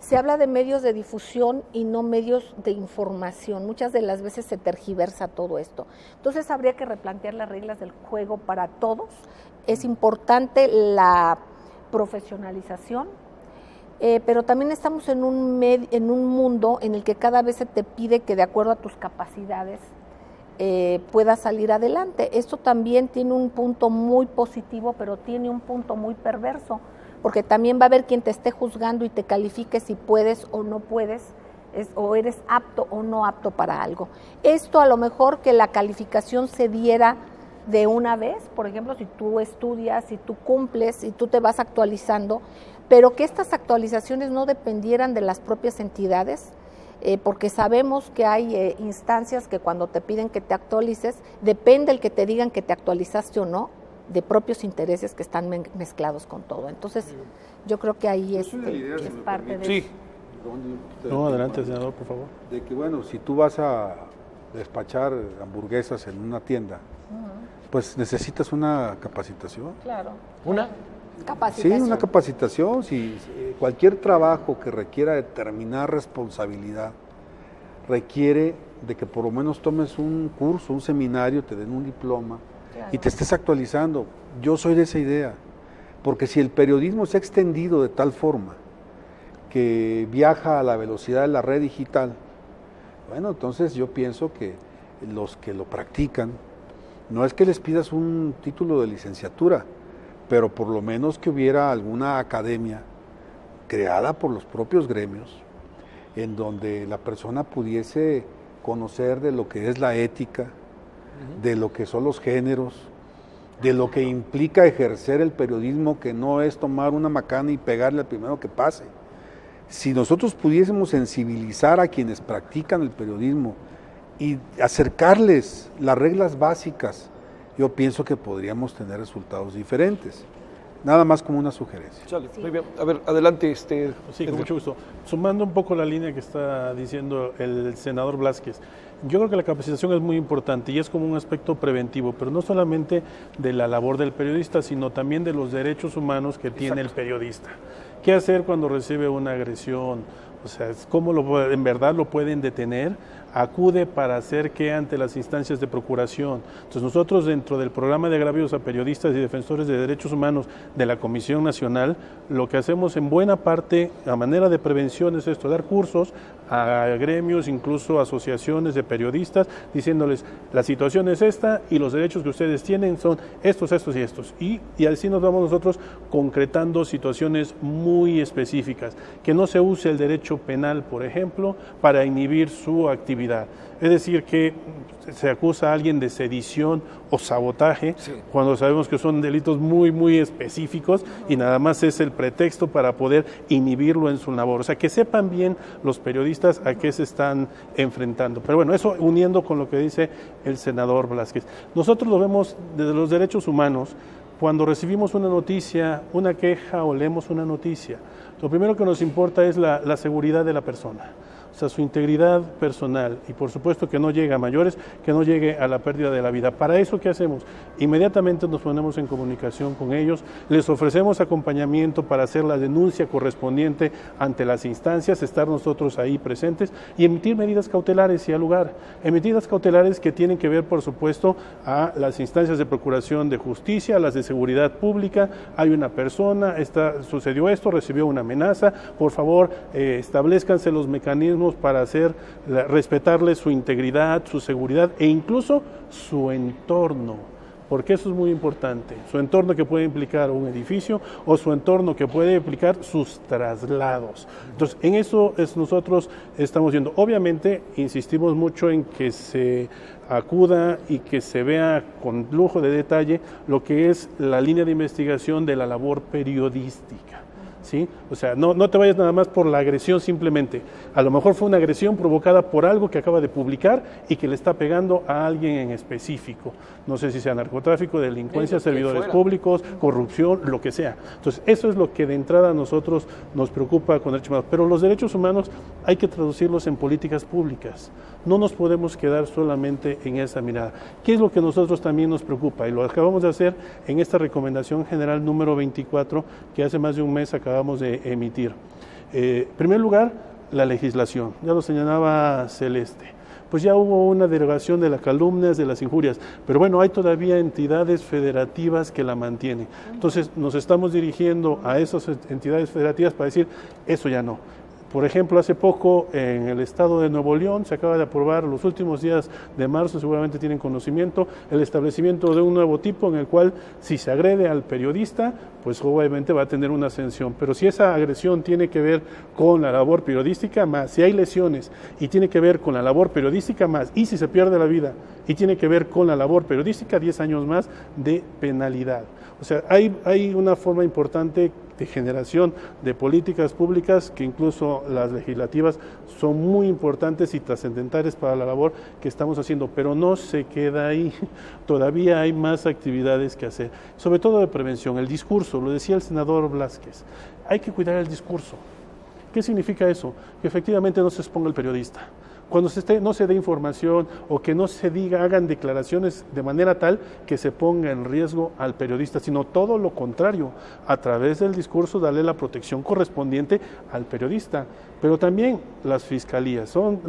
Se habla de medios de difusión y no medios de información. Muchas de las veces se tergiversa todo esto. Entonces habría que replantear las reglas del juego para todos. Es importante la profesionalización, pero también estamos en un mundo en el que cada vez se te pide que de acuerdo a tus capacidades puedas salir adelante. Esto también tiene un punto muy positivo, pero tiene un punto muy perverso, porque también va a haber quien te esté juzgando y te califique si puedes o no puedes, o eres apto o no apto para algo. Esto a lo mejor que la calificación se diera de una vez, por ejemplo, si tú estudias, si tú cumples, si tú te vas actualizando, pero que estas actualizaciones no dependieran de las propias entidades, porque sabemos que hay instancias que cuando te piden que te actualices, depende el que te digan que te actualizaste o no, de propios intereses que están mezclados con todo. Entonces, yo creo que ahí es parte de eso. No, adelante, senador, por favor. De que, bueno, si tú vas a despachar hamburguesas en una tienda, pues necesitas una capacitación. Claro. ¿Una? Capacitación. Sí, una capacitación. Si cualquier trabajo que requiera determinar responsabilidad requiere de que por lo menos tomes un curso, un seminario, te den un diploma, claro, y te estés actualizando. Yo soy de esa idea, porque si el periodismo se ha extendido de tal forma que viaja a la velocidad de la red digital, bueno, entonces yo pienso que los que lo practican, no es que les pidas un título de licenciatura, pero por lo menos que hubiera alguna academia creada por los propios gremios, en donde la persona pudiese conocer de lo que es la ética, de lo que son los géneros, de lo que implica ejercer el periodismo, que no es tomar una macana y pegarle al primero que pase. Si nosotros pudiésemos sensibilizar a quienes practican el periodismo y acercarles las reglas básicas, yo pienso que podríamos tener resultados diferentes. Nada más como una sugerencia. Sale, muy bien. A ver, adelante. Sí, con mucho gusto. Sumando un poco la línea que está diciendo el senador Blázquez, yo creo que la capacitación es muy importante y es como un aspecto preventivo, pero no solamente de la labor del periodista, sino también de los derechos humanos que tiene el periodista. ¿Qué hacer cuando recibe una agresión? O sea, ¿cómo en verdad lo pueden detener? Acude para hacer que ante las instancias de procuración. Entonces nosotros dentro del programa de agravios a periodistas y defensores de derechos humanos de la Comisión Nacional, lo que hacemos en buena parte a manera de prevención es esto, dar cursos a gremios, incluso asociaciones de periodistas, diciéndoles la situación es esta y los derechos que ustedes tienen son estos, estos y estos. Y así nos vamos nosotros concretando situaciones muy específicas, que no se use el derecho penal, por ejemplo, para inhibir su actividad. Es decir, que se acusa a alguien de sedición o sabotaje, sí, cuando sabemos que son delitos muy, muy específicos y nada más es el pretexto para poder inhibirlo en su labor. O sea, que sepan bien los periodistas a qué se están enfrentando. Pero bueno, eso uniendo con lo que dice el senador Blázquez. Nosotros lo vemos desde los derechos humanos. Cuando recibimos una noticia, una queja o leemos una noticia, lo primero que nos importa es la seguridad de la persona. o sea, su integridad personal, y por supuesto que no llegue a mayores, que no llegue a la pérdida de la vida. Para eso, ¿qué hacemos? Inmediatamente nos ponemos en comunicación con ellos, les ofrecemos acompañamiento para hacer la denuncia correspondiente ante las instancias, estar nosotros ahí presentes y emitir medidas cautelares si hay lugar. Medidas cautelares que tienen que ver, por supuesto, a las instancias de procuración de justicia, a las de seguridad pública. Hay una persona, sucedió esto, recibió una amenaza, por favor, establezcanse los mecanismos para respetarle su integridad, su seguridad e incluso su entorno, porque eso es muy importante, su entorno que puede implicar un edificio o su entorno que puede implicar sus traslados. Entonces, en eso nosotros estamos viendo. Obviamente, insistimos mucho en que se acuda y que se vea con lujo de detalle lo que es la línea de investigación de la labor periodística. ¿Sí? O sea, no te vayas nada más por la agresión simplemente. A lo mejor fue una agresión provocada por algo que acaba de publicar y que le está pegando a alguien en específico. No sé si sea narcotráfico, delincuencia, servidores públicos, corrupción, lo que sea. Entonces, eso es lo que de entrada a nosotros nos preocupa con derechos humanos. Pero los derechos humanos hay que traducirlos en políticas públicas. No nos podemos quedar solamente en esa mirada. ¿Qué es lo que a nosotros también nos preocupa? Y lo acabamos de hacer en esta recomendación general número 24, que hace más de un mes acabamos de emitir. En primer lugar, la legislación. Ya lo señalaba Celeste. Pues ya hubo una derogación de las calumnias, de las injurias, pero bueno, hay todavía entidades federativas que la mantienen. Entonces, nos estamos dirigiendo a esas entidades federativas para decir, eso ya no. Por ejemplo, hace poco en el estado de Nuevo León se acaba de aprobar, los últimos días de marzo, seguramente tienen conocimiento, el establecimiento de un nuevo tipo en el cual si se agrede al periodista, pues obviamente va a tener una sanción. Pero si esa agresión tiene que ver con la labor periodística más, si hay lesiones y tiene que ver con la labor periodística más, y si se pierde la vida y tiene que ver con la labor periodística, 10 años más de penalidad. O sea, hay una forma importante de generación de políticas públicas que incluso las legislativas son muy importantes y trascendentales para la labor que estamos haciendo, pero no se queda ahí, todavía hay más actividades que hacer, sobre todo de prevención, el discurso, lo decía el senador Blázquez, hay que cuidar el discurso. ¿Qué significa eso? Que efectivamente no se exponga el periodista. Cuando no se dé información o que no se hagan declaraciones de manera tal que se ponga en riesgo al periodista, sino todo lo contrario, a través del discurso darle la protección correspondiente al periodista. Pero también las fiscalías, son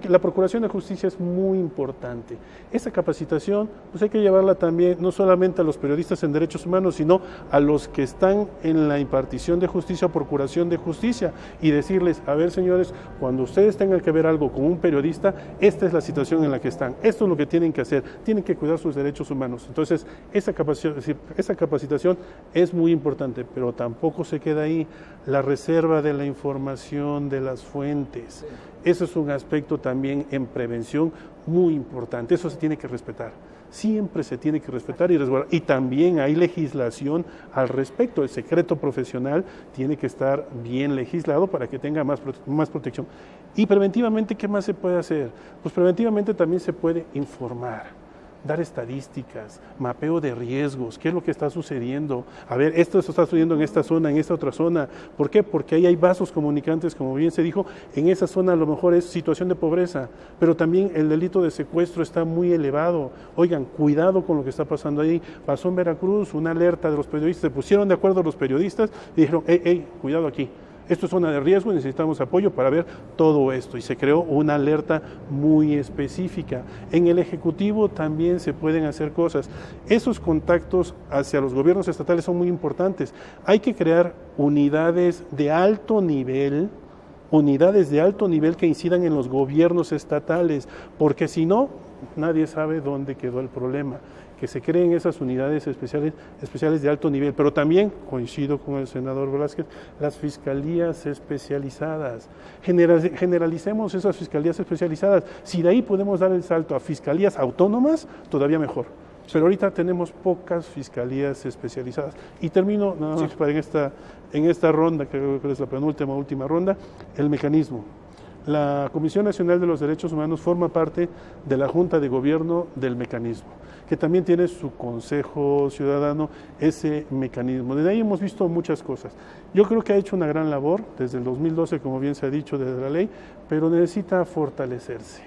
la Procuración de Justicia es muy importante. Esa capacitación pues hay que llevarla también no solamente a los periodistas en derechos humanos, sino a los que están en la impartición de justicia o procuración de justicia y decirles, a ver señores, cuando ustedes tengan que ver algo con un periodista, esta es la situación en la que están, esto es lo que tienen que hacer, tienen que cuidar sus derechos humanos. Entonces, esa capacitación es muy importante, pero tampoco se queda ahí. La reserva de la información de las fuentes, eso es un aspecto también en prevención muy importante, eso se tiene que respetar, siempre se tiene que respetar y resguardar, y también hay legislación al respecto, el secreto profesional tiene que estar bien legislado para que tenga más protección. Y preventivamente, ¿qué más se puede hacer? Pues preventivamente también se puede informar, dar estadísticas, mapeo de riesgos, qué es lo que está sucediendo. A ver, esto está sucediendo en esta zona, en esta otra zona. ¿Por qué? Porque ahí hay vasos comunicantes, como bien se dijo, en esa zona a lo mejor es situación de pobreza, pero también el delito de secuestro está muy elevado. Oigan, cuidado con lo que está pasando ahí. Pasó en Veracruz una alerta de los periodistas, se pusieron de acuerdo los periodistas y dijeron, cuidado aquí. Esto es zona de riesgo y necesitamos apoyo para ver todo esto. Y se creó una alerta muy específica. En el Ejecutivo también se pueden hacer cosas. Esos contactos hacia los gobiernos estatales son muy importantes. Hay que crear unidades de alto nivel que incidan en los gobiernos estatales, porque si no, nadie sabe dónde quedó el problema. Que se creen esas unidades especiales de alto nivel, pero también, coincido con el senador Blázquez, las fiscalías especializadas. Generalicemos esas fiscalías especializadas. Si de ahí podemos dar el salto a fiscalías autónomas, todavía mejor. Pero ahorita tenemos pocas fiscalías especializadas. Y termino nada más para en esta ronda, que creo que es la última ronda, el mecanismo. La Comisión Nacional de los Derechos Humanos forma parte de la Junta de Gobierno del mecanismo. que también tiene su Consejo Ciudadano, ese mecanismo. Desde ahí hemos visto muchas cosas. Yo creo que ha hecho una gran labor desde el 2012, como bien se ha dicho, desde la ley, pero necesita fortalecerse.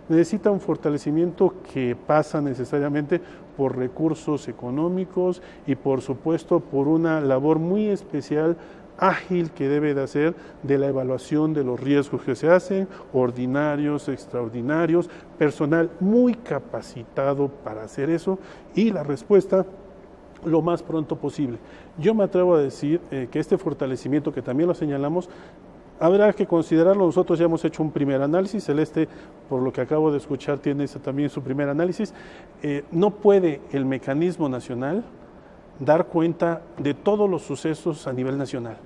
Necesita un fortalecimiento que pasa necesariamente por recursos económicos y, por supuesto, por una labor muy especial, ágil, que debe de hacer de la evaluación de los riesgos que se hacen, ordinarios, extraordinarios, personal muy capacitado para hacer eso, y la respuesta lo más pronto posible. Yo me atrevo a decir que este fortalecimiento, que también lo señalamos, habrá que considerarlo. Nosotros ya hemos hecho un primer análisis. Celeste, por lo que acabo de escuchar, tiene también su primer análisis. No puede el mecanismo nacional dar cuenta de todos los sucesos a nivel nacional.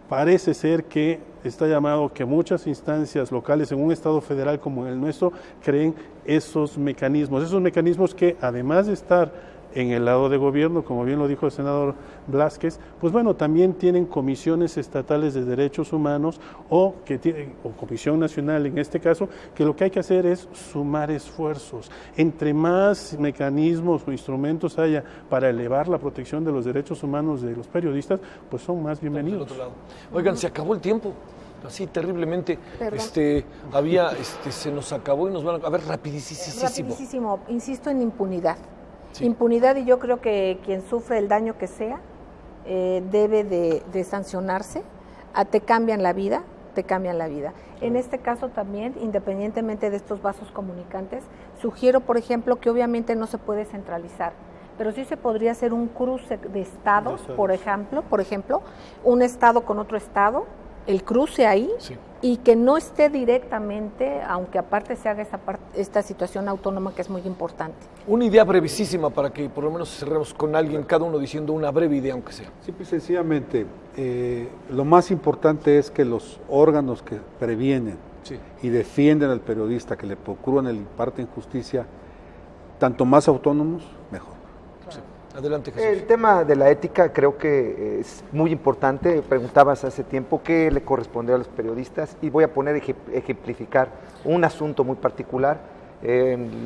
Parece ser que está llamado que muchas instancias locales en un estado federal como el nuestro creen esos mecanismos que, además de estar en el lado de gobierno, como bien lo dijo el senador Blázquez, pues bueno, también tienen comisiones estatales de derechos humanos o Comisión Nacional en este caso, que lo que hay que hacer es sumar esfuerzos. Entre más mecanismos o instrumentos haya para elevar la protección de los derechos humanos de los periodistas, pues son más bienvenidos. Oigan, se acabó el tiempo. Así terriblemente, se nos acabó y nos van a ver rapidísimo. Rapidísimo, insisto en impunidad. Sí. Impunidad, y yo creo que quien sufre el daño que sea debe de sancionarse. Te cambian la vida. En este caso también, independientemente de estos vasos comunicantes, sugiero, por ejemplo, que obviamente no se puede centralizar, pero sí se podría hacer un cruce de estados, por ejemplo, un estado con otro estado, el cruce ahí, sí, y que no esté directamente, aunque aparte se haga esta situación autónoma, que es muy importante. Una idea brevísima para que por lo menos cerremos con alguien, cada uno diciendo una breve idea, aunque sea. Simple y sencillamente, lo más importante es que los órganos que previenen, sí, y defienden al periodista, que le procuran y le imparten justicia, tanto más autónomos, mejor. Sí. Adelante, Jesús. El tema de la ética creo que es muy importante. Preguntabas hace tiempo qué le corresponde a los periodistas, y voy a ejemplificar un asunto muy particular,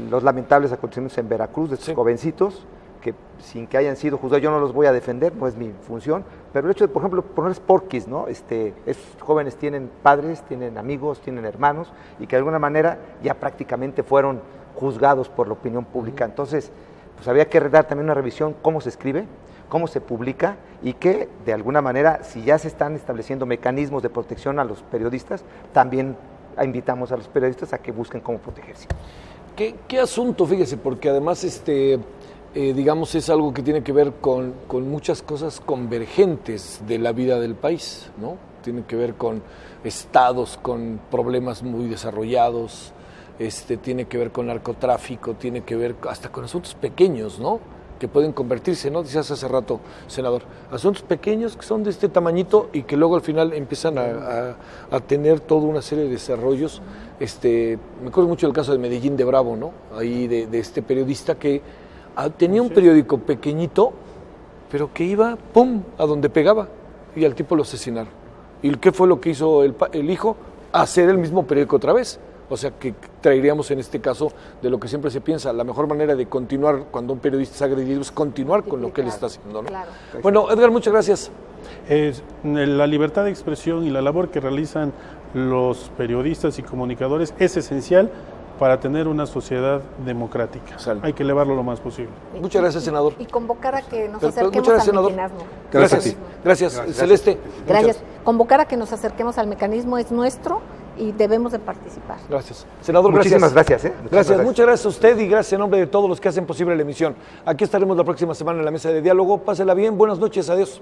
los lamentables acontecimientos en Veracruz de estos, sí, jovencitos, que sin que hayan sido juzgados, yo no los voy a defender, no es mi función, pero el hecho de, por ejemplo, ponerles porquis, ¿no? Esos jóvenes tienen padres, tienen amigos, tienen hermanos, y que de alguna manera ya prácticamente fueron juzgados por la opinión pública. Entonces, pues había que dar también una revisión cómo se escribe, cómo se publica, y que de alguna manera, si ya se están estableciendo mecanismos de protección a los periodistas, también invitamos a los periodistas a que busquen cómo protegerse. ¿Qué asunto? Fíjese, porque además digamos, es algo que tiene que ver con muchas cosas convergentes de la vida del país, ¿no? Tiene que ver con estados con problemas muy desarrollados, tiene que ver con narcotráfico, tiene que ver hasta con asuntos pequeños, ¿no? Que pueden convertirse, ¿no? Decías hace rato, senador, asuntos pequeños que son de este tamañito y que luego al final empiezan a tener toda una serie de desarrollos. Me acuerdo mucho del caso de Medellín de Bravo, ¿no? Ahí de este periodista que tenía un periódico pequeñito, pero que iba, ¡pum!, a donde pegaba, y al tipo lo asesinaron. ¿Y qué fue lo que hizo el hijo? Hacer el mismo periódico otra vez. O sea, que traeríamos en este caso de lo que siempre se piensa, la mejor manera de continuar cuando un periodista es agredido es continuar con lo que él está haciendo, ¿no? Claro. Bueno, Edgar, muchas gracias. La libertad de expresión y la labor que realizan los periodistas y comunicadores es esencial para tener una sociedad democrática. Hay que elevarlo lo más posible. Muchas gracias, senador. Y convocar a que nos acerquemos al mecanismo. Gracias. Celeste. Gracias. Convocar a que nos acerquemos al mecanismo es nuestro y debemos de participar. Gracias. Senador, muchísimas gracias. Muchas gracias a usted y gracias en nombre de todos los que hacen posible la emisión. Aquí estaremos la próxima semana en la mesa de diálogo. Pásela bien, buenas noches, adiós.